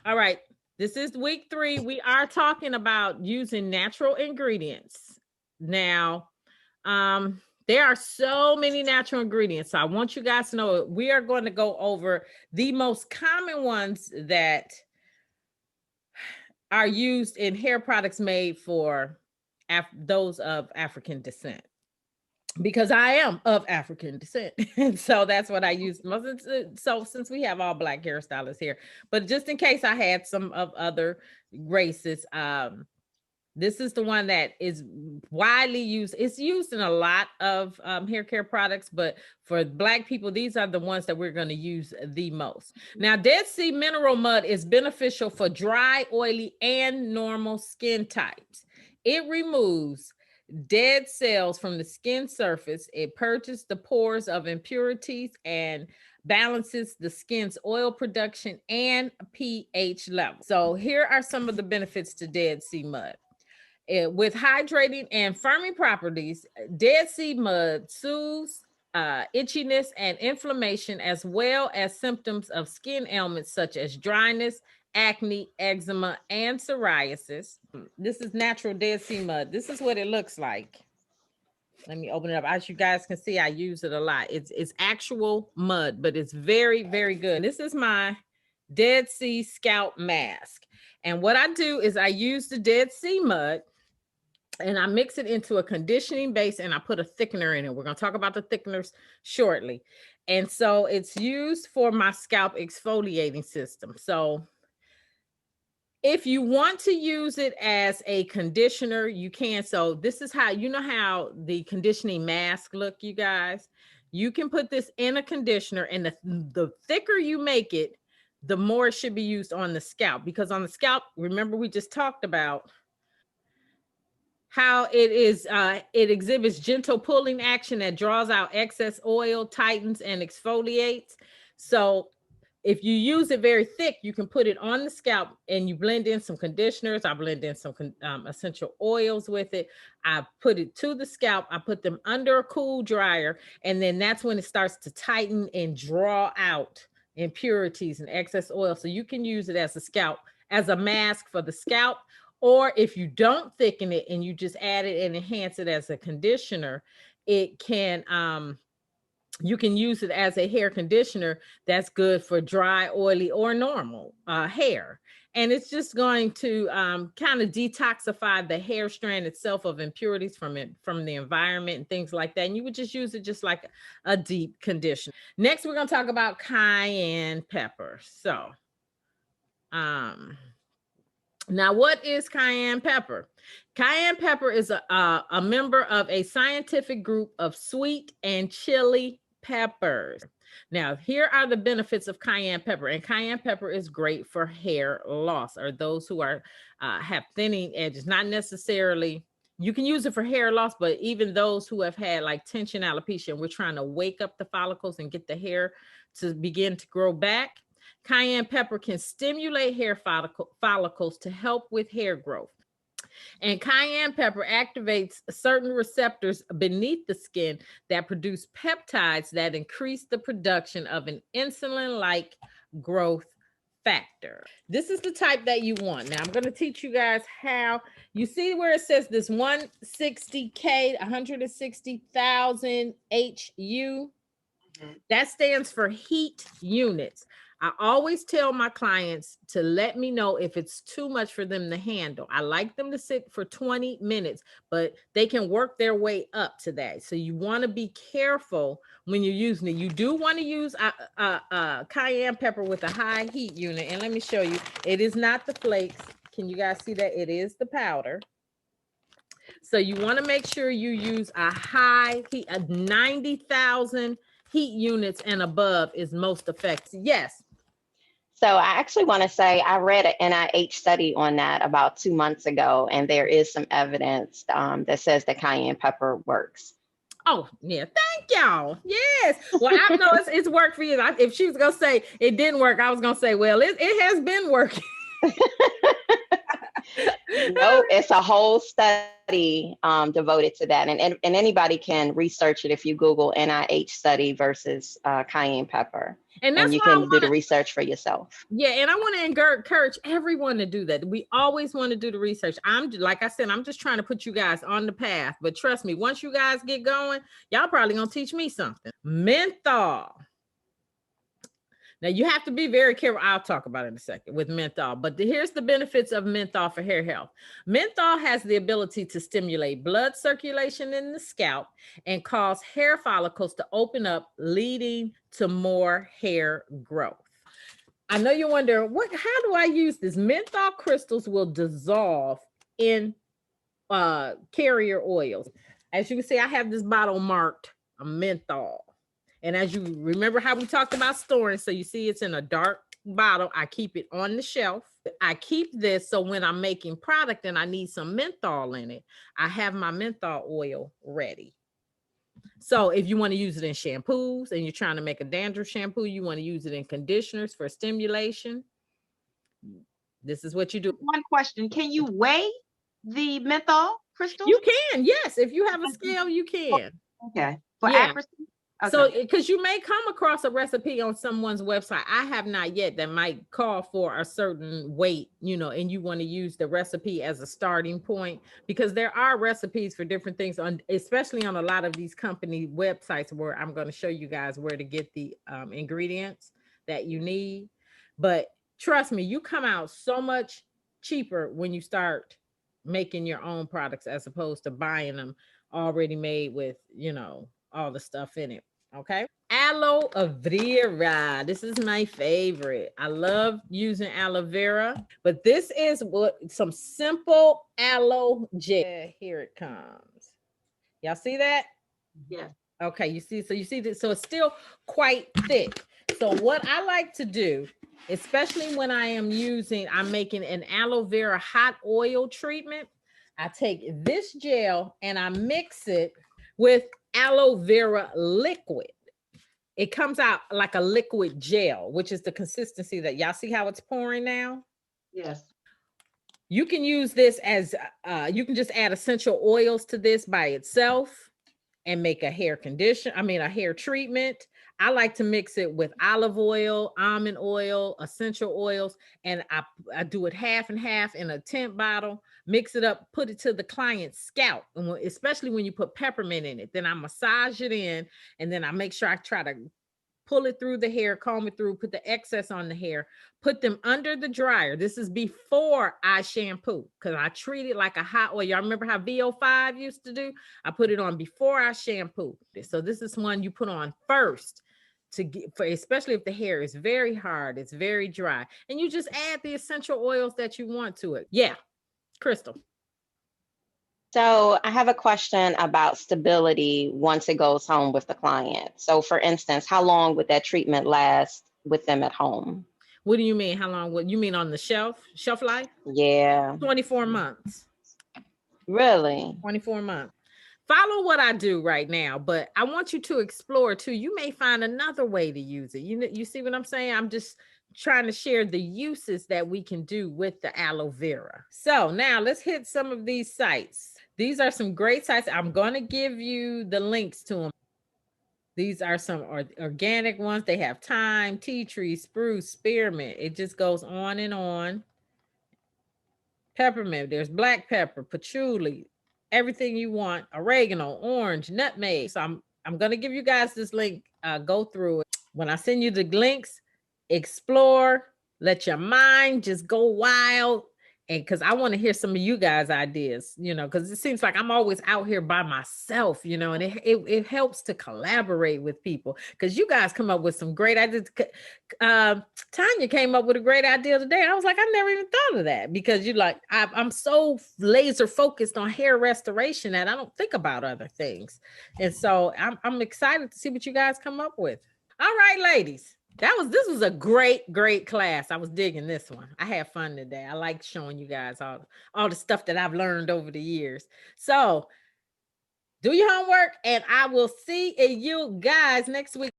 All right. This is week 3. We are talking about using natural ingredients. Now, there are so many natural ingredients. So I want you guys to know we are going to go over the most common ones that are used in hair products made for those of African descent. Because I am of African descent. And so that's what I use most. So since we have all Black hairstylists here, but just in case I had some of other races, this is the one that is widely used. It's used in a lot of hair care products, but for Black people, these are the ones that we're going to use the most. Now, Dead Sea mineral mud is beneficial for dry, oily, and normal skin types. It removes dead cells from the skin surface. It purges the pores of impurities and balances the skin's oil production and pH level. So here are some of the benefits to Dead Sea mud. With hydrating and firming properties, Dead Sea mud soothes itchiness and inflammation, as well as symptoms of skin ailments such as dryness, acne, eczema, and psoriasis. This is natural Dead Sea mud. This is what it looks like. Let me open it up. As you guys can see, I use it a lot. It's actual mud, but it's very, very good. This is my Dead Sea scalp mask. And what I do is I use the Dead Sea mud and I mix it into a conditioning base and I put a thickener in it. We're going to talk about the thickeners shortly. And so it's used for my scalp exfoliating system. So if you want to use it as a conditioner, you can. So this is how, you know how the conditioning mask look, you guys? You can put this in a conditioner, and the thicker you make it, the more it should be used on the scalp. Because on the scalp, remember we just talked about how it exhibits gentle pulling action that draws out excess oil, tightens, and exfoliates. So if you use it very thick, you can put it on the scalp and you blend in some conditioners. I blend in some essential oils with it. I put it to the scalp. I put them under a cool dryer. And then that's when it starts to tighten and draw out impurities and excess oil. So you can use it as a mask for the scalp. Or if you don't thicken it and you just add it and enhance it as a conditioner, it can you can use it as a hair conditioner that's good for dry, oily, or normal hair. And it's just going to kind of detoxify the hair strand itself of impurities from the environment and things like that. And you would just use it just like a deep conditioner. Next, we're going to talk about cayenne pepper. So, now, what is cayenne pepper? Cayenne pepper is a member of a scientific group of sweet and chili peppers. Now, here are the benefits of cayenne pepper. And cayenne pepper is great for hair loss, or those who are have thinning edges. Not necessarily, you can use it for hair loss, but even those who have had like tension alopecia, and we're trying to wake up the follicles and get the hair to begin to grow back. Cayenne pepper can stimulate hair follicles to help with hair growth. And cayenne pepper activates certain receptors beneath the skin that produce peptides that increase the production of an insulin-like growth factor. This is the type that you want. Now, I'm going to teach you guys how. You see where it says this 160K, 160,000 HU? That stands for heat units. I always tell my clients to let me know if it's too much for them to handle. I like them to sit for 20 minutes, but they can work their way up to that. So you want to be careful when you're using it. You do want to use cayenne pepper with a high heat unit. And let me show you, it is not the flakes. Can you guys see that? It is the powder. So you want to make sure you use a high heat, a 90,000 heat units and above is most effective. Yes. So I actually want to say I read an NIH study on that about 2 months ago, and there is some evidence that says that cayenne pepper works. Oh, yeah. Thank y'all. Yes. Well, I know it's worked for you. If she was going to say it didn't work, I was going to say, well, it has been working. No, it's a whole study devoted to that. And anybody can research it if you Google NIH study versus cayenne pepper. And And that's you why I can do want the to, research for yourself. yeah, and I want to encourage everyone to do that. We always want to do the research. Like I said, I'm just trying to put you guys on the path. But trust me, once you guys get going, y'all probably gonna teach me something. Menthol. Now you have to be very careful. I'll talk about it in a second with menthol, but here's the benefits of menthol for hair health. Menthol has the ability to stimulate blood circulation in the scalp and cause hair follicles to open up, leading to more hair growth. I know you're wondering, how do I use this? Menthol crystals will dissolve in carrier oils. As you can see, I have this bottle marked a menthol. And as you remember how we talked about storing, so you see it's in a dark bottle. I keep it on the shelf. I keep this so when I'm making product and I need some menthol in it, I have my menthol oil ready. So if you want to use it in shampoos and you're trying to make a dandruff shampoo, you want to use it in conditioners for stimulation, this is what you do. One question, can you weigh the menthol crystals? You can, yes. If you have a scale, you can. Okay. For Yeah. accuracy? Okay. So, because you may come across a recipe on someone's website, I have not yet, that might call for a certain weight, and you want to use the recipe as a starting point, because there are recipes for different things especially on a lot of these company websites, where I'm going to show you guys where to get the ingredients that you need. But trust me, you come out so much cheaper when you start making your own products as opposed to buying them already made with, all the stuff in it. Okay. Aloe vera. This is my favorite. I love using aloe vera, but this is some simple aloe gel. Here it comes. Y'all see that? Yeah. Okay. You see this. So it's still quite thick. So what I like to do, especially when I'm making an aloe vera hot oil treatment, I take this gel and I mix it with aloe vera liquid. It comes out like a liquid gel, which is the consistency that y'all see how it's pouring now. Yes. You can use this as you can just add essential oils to this by itself and make a hair treatment. I like to mix it with olive oil, almond oil, essential oils, and I do it half and half in a tent bottle, mix it up, put it to the client's scalp, and especially when you put peppermint in it. Then I massage it in, and then I make sure I try to pull it through the hair, comb it through, put the excess on the hair, put them under the dryer. This is before I shampoo, because I treat it like a hot oil. Y'all remember how VO5 used to do? I put it on before I shampoo. So this is one you put on first especially if the hair is very hard, it's very dry. And you just add the essential oils that you want to it. Yeah, Crystal. So I have a question about stability once it goes home with the client. So for instance, how long would that treatment last with them at home? What do you mean? How long? What you mean on the shelf life? Yeah. 24 months. Really? 24 months. Follow what I do right now, but I want you to explore too. You may find another way to use it. You see what I'm saying? I'm just trying to share the uses that we can do with the aloe vera. So now let's hit some of these sites. These are some great sites. I'm going to give you the links to them. These are some organic ones. They have thyme, tea tree, spruce, spearmint. It just goes on and on. Peppermint. There's black pepper, patchouli, everything you want. Oregano, orange, nutmeg. So I'm going to give you guys this link. Go through it. When I send you the links, explore. Let your mind just go wild. And because I want to hear some of you guys' ideas, because it seems like I'm always out here by myself, and it helps to collaborate with people, because you guys come up with some great ideas. Tanya came up with a great idea today. I was like, I never even thought of that, because I'm so laser focused on hair restoration that I don't think about other things. And so I'm excited to see what you guys come up with. All right, ladies. This was a great class. I was digging this one. I had fun today. I like showing you guys all the stuff that I've learned over the years. So do your homework, and I will see you guys next week.